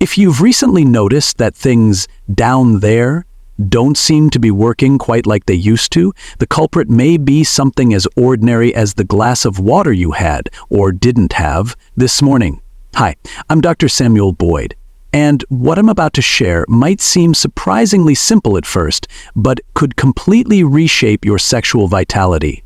If you've recently noticed that things down there don't seem to be working quite like they used to, the culprit may be something as ordinary as the glass of water you had, or didn't have, this morning. Hi, I'm Dr. Samuel Boyd, and what I'm about to share might seem surprisingly simple at first, but could completely reshape your sexual vitality.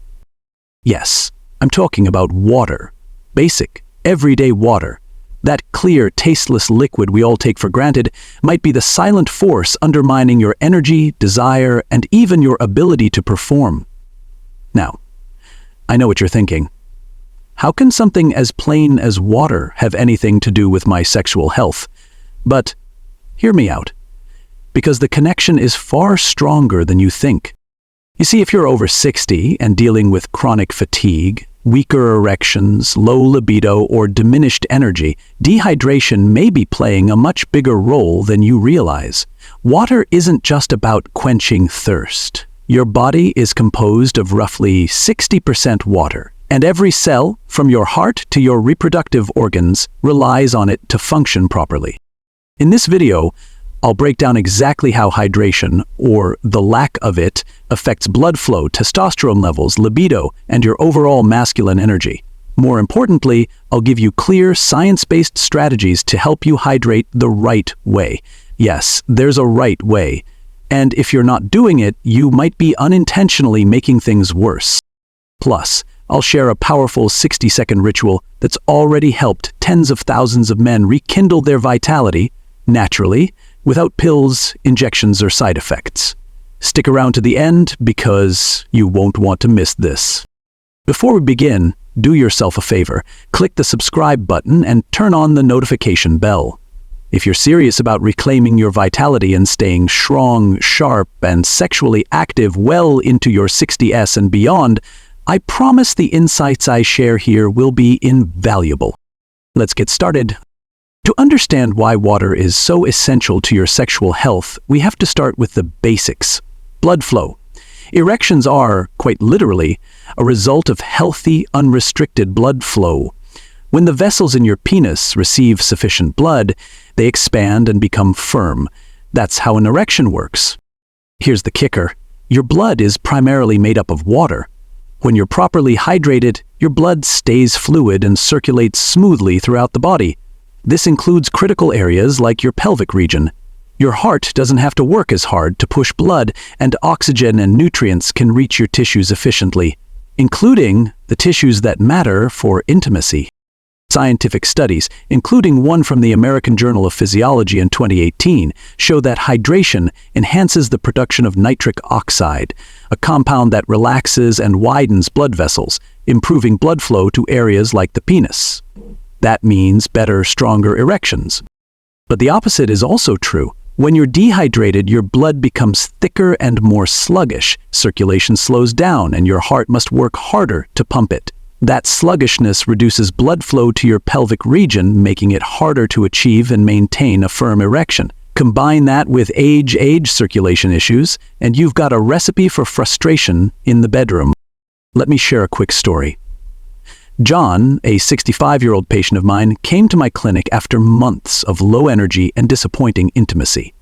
Yes, I'm talking about water. Basic, everyday water. That clear, tasteless liquid we all take for granted might be the silent force undermining your energy, desire, and even your ability to perform. Now, I know what you're thinking. How can something as plain as water have anything to do with my sexual health? But hear me out, because the connection is far stronger than you think. You see, if you're over 60 and dealing with chronic fatigue, weaker erections, low libido, or diminished energy, dehydration may be playing a much bigger role than you realize. Water isn't just about quenching thirst. Your body is composed of roughly 60% water, and every cell, from your heart to your reproductive organs, relies on it to function properly. In this video, I'll break down exactly how hydration, or the lack of it, affects blood flow, testosterone levels, libido, and your overall masculine energy. More importantly, I'll give you clear, science-based strategies to help you hydrate the right way. Yes, there's a right way. And if you're not doing it, you might be unintentionally making things worse. Plus, I'll share a powerful 60-second ritual that's already helped tens of thousands of men rekindle their vitality, naturally, without pills, injections, or side effects. Stick around to the end because you won't want to miss this. Before we begin, do yourself a favor. Click the subscribe button and turn on the notification bell. If you're serious about reclaiming your vitality and staying strong, sharp, and sexually active well into your 60s and beyond, I promise the insights I share here will be invaluable. Let's get started. To understand why water is so essential to your sexual health, we have to start with the basics. Blood flow. Erections are, quite literally, a result of healthy, unrestricted blood flow. When the vessels in your penis receive sufficient blood, they expand and become firm. That's how an erection works. Here's the kicker. Your blood is primarily made up of water. When you're properly hydrated, your blood stays fluid and circulates smoothly throughout the body. This includes critical areas like your pelvic region. Your heart doesn't have to work as hard to push blood, and oxygen and nutrients can reach your tissues efficiently, including the tissues that matter for intimacy. Scientific studies, including one from the American Journal of Physiology in 2018, show that hydration enhances the production of nitric oxide, a compound that relaxes and widens blood vessels, improving blood flow to areas like the penis. That means better, stronger erections. But the opposite is also true. When you're dehydrated, your blood becomes thicker and more sluggish. Circulation slows down, and your heart must work harder to pump it. That sluggishness reduces blood flow to your pelvic region, making it harder to achieve and maintain a firm erection. Combine that with age circulation issues, and you've got a recipe for frustration in the bedroom. Let me share a quick story. John, a 65-year-old patient of mine, came to my clinic after months of low energy and disappointing intimacy.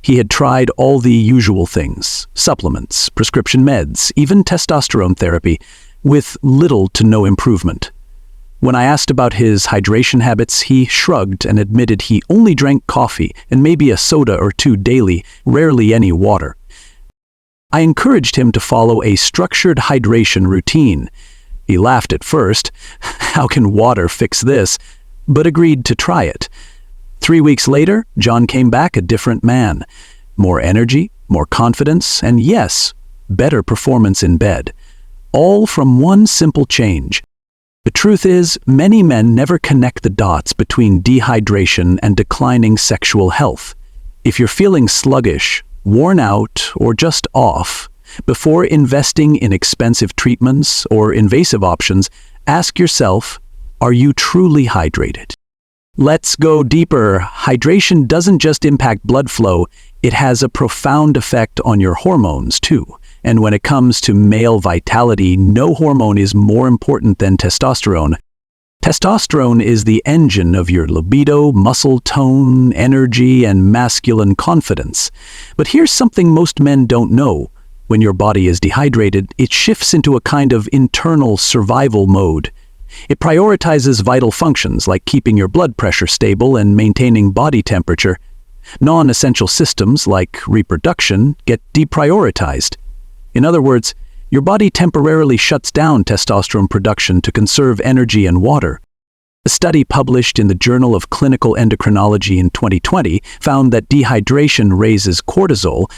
He had tried all the usual things, supplements, prescription meds, even testosterone therapy, with little to no improvement. When I asked about his hydration habits, he shrugged and admitted he only drank coffee and maybe a soda or two daily, rarely any water. I encouraged him to follow a structured hydration routine. He laughed at first, "How can water fix this?" but agreed to try it. 3 weeks later, John came back a different man. More energy, more confidence, and yes, better performance in bed. All from one simple change. The truth is, many men never connect the dots between dehydration and declining sexual health. If you're feeling sluggish, worn out, or just off, before investing in expensive treatments or invasive options, ask yourself, are you truly hydrated? Let's go deeper. Hydration doesn't just impact blood flow, it has a profound effect on your hormones too. And when it comes to male vitality, no hormone is more important than testosterone. Testosterone is the engine of your libido, muscle tone, energy, and masculine confidence. But here's something most men don't know. When your body is dehydrated, it shifts into a kind of internal survival mode. It prioritizes vital functions like keeping your blood pressure stable and maintaining body temperature. Non-essential systems like reproduction get deprioritized. In other words, your body temporarily shuts down testosterone production to conserve energy and water. A study published in the Journal of Clinical Endocrinology in 2020 found that dehydration raises cortisol,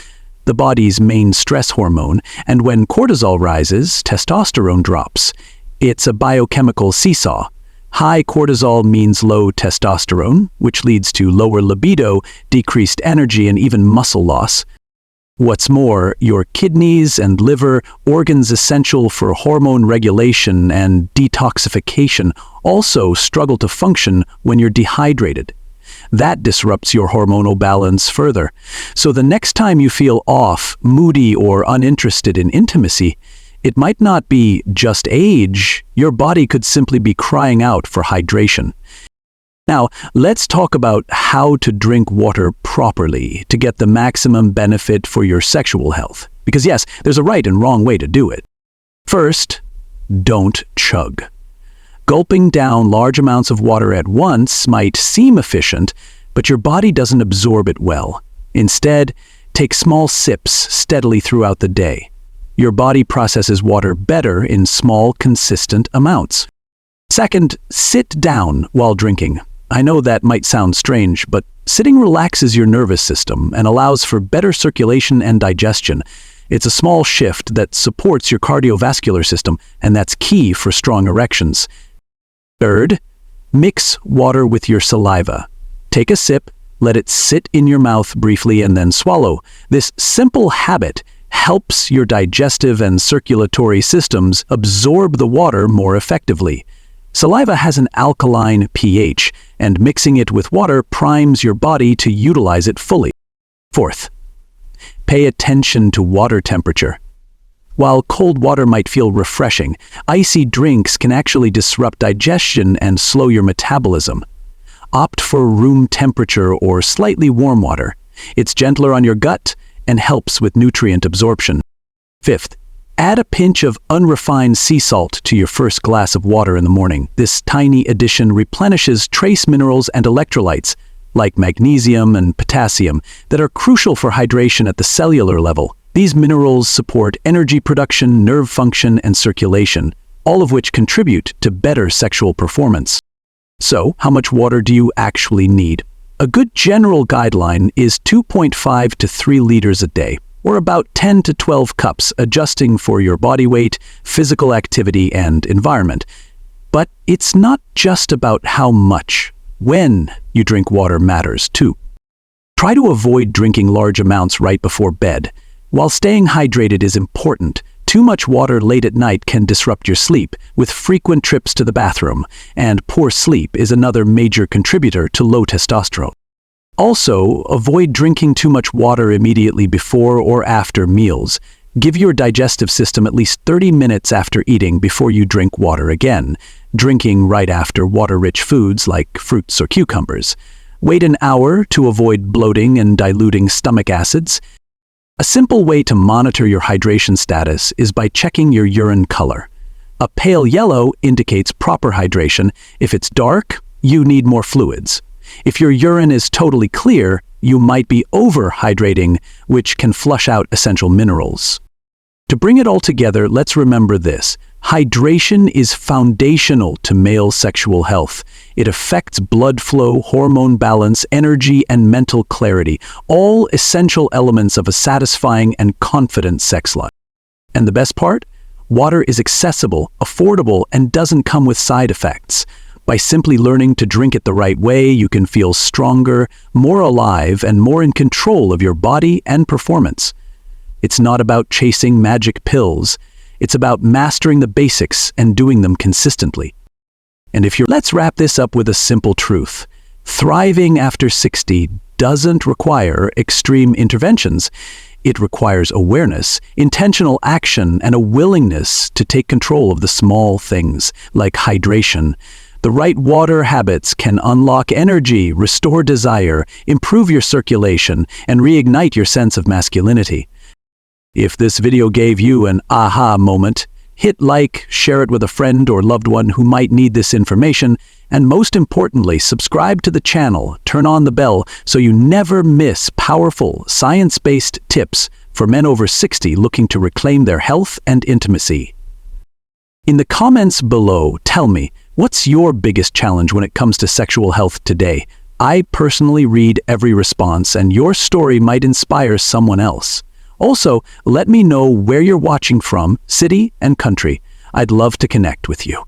the body's main stress hormone, and when cortisol rises, testosterone drops. It's a biochemical seesaw. High cortisol means low testosterone, which leads to lower libido, decreased energy, and even muscle loss. What's more, your kidneys and liver, organs essential for hormone regulation and detoxification, also struggle to function when you're dehydrated. That disrupts your hormonal balance further. So the next time you feel off, moody, or uninterested in intimacy, it might not be just age. Your body could simply be crying out for hydration. Now, let's talk about how to drink water properly to get the maximum benefit for your sexual health. Because yes, there's a right and wrong way to do it. First, don't chug. Gulping down large amounts of water at once might seem efficient, but your body doesn't absorb it well. Instead, take small sips steadily throughout the day. Your body processes water better in small, consistent amounts. Second, sit down while drinking. I know that might sound strange, but sitting relaxes your nervous system and allows for better circulation and digestion. It's a small shift that supports your cardiovascular system, and that's key for strong erections. Third, mix water with your saliva. Take a sip, let it sit in your mouth briefly, and then swallow. This simple habit helps your digestive and circulatory systems absorb the water more effectively. Saliva has an alkaline pH, and mixing it with water primes your body to utilize it fully. Fourth, pay attention to water temperature. While cold water might feel refreshing, icy drinks can actually disrupt digestion and slow your metabolism. Opt for room temperature or slightly warm water. It's gentler on your gut and helps with nutrient absorption. Fifth, add a pinch of unrefined sea salt to your first glass of water in the morning. This tiny addition replenishes trace minerals and electrolytes, like magnesium and potassium, that are crucial for hydration at the cellular level. These minerals support energy production, nerve function, and circulation, all of which contribute to better sexual performance. So, how much water do you actually need? A good general guideline is 2.5 to 3 liters a day, or about 10 to 12 cups, adjusting for your body weight, physical activity, and environment. But it's not just about how much. When you drink water matters too. Try to avoid drinking large amounts right before bed. While staying hydrated is important, too much water late at night can disrupt your sleep, with frequent trips to the bathroom, and poor sleep is another major contributor to low testosterone. Also, avoid drinking too much water immediately before or after meals. Give your digestive system at least 30 minutes after eating before you drink water again, drinking right after water-rich foods like fruits or cucumbers. Wait an hour to avoid bloating and diluting stomach acids. A simple way to monitor your hydration status is by checking your urine color. A pale yellow indicates proper hydration. If it's dark, you need more fluids. If your urine is totally clear, you might be overhydrating, which can flush out essential minerals. To bring it all together, let's remember this. Hydration is foundational to male sexual health. It affects blood flow, hormone balance, energy, and mental clarity, all essential elements of a satisfying and confident sex life. And the best part? Water is accessible, affordable, and doesn't come with side effects. By simply learning to drink it the right way, you can feel stronger, more alive, and more in control of your body and performance. It's not about chasing magic pills. It's about mastering the basics and doing them consistently. And let's wrap this up with a simple truth. Thriving after 60 doesn't require extreme interventions. It requires awareness, intentional action, and a willingness to take control of the small things, like hydration. The right water habits can unlock energy, restore desire, improve your circulation, and reignite your sense of masculinity. If this video gave you an aha moment, hit like, share it with a friend or loved one who might need this information, and most importantly, subscribe to the channel, turn on the bell so you never miss powerful, science-based tips for men over 60 looking to reclaim their health and intimacy. In the comments below, tell me, what's your biggest challenge when it comes to sexual health today? I personally read every response, and your story might inspire someone else. Also, let me know where you're watching from, city and country. I'd love to connect with you.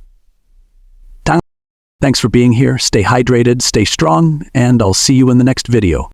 Thanks for being here. Stay hydrated, stay strong, and I'll see you in the next video.